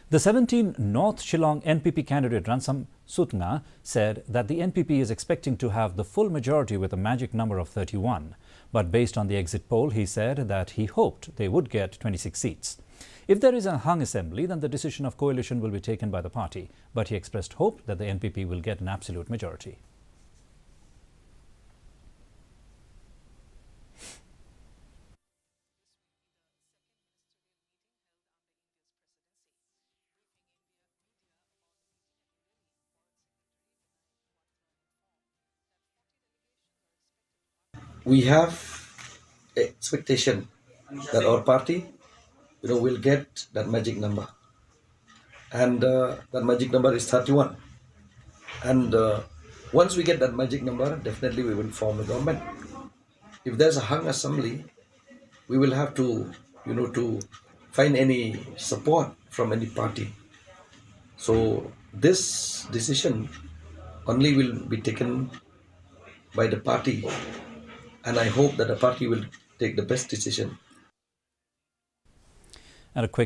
The 17 North Shillong NPP candidate Ransam Sutnga said that the NPP is expecting to have the full majority with a magic number of 31. But based on the exit poll, he said that he hoped they would get 26 seats. If there is a hung assembly, then the decision of coalition will be taken by the party. But he expressed hope that the NPP will get an absolute majority. We have expectation that our party, will get that magic number, and that magic number is 31. And once we get that magic number, definitely we will form a government. If there's a hung assembly, we will have to, to find any support from any party. So this decision only will be taken by the party, and I hope that the party will take the best decision. And a quick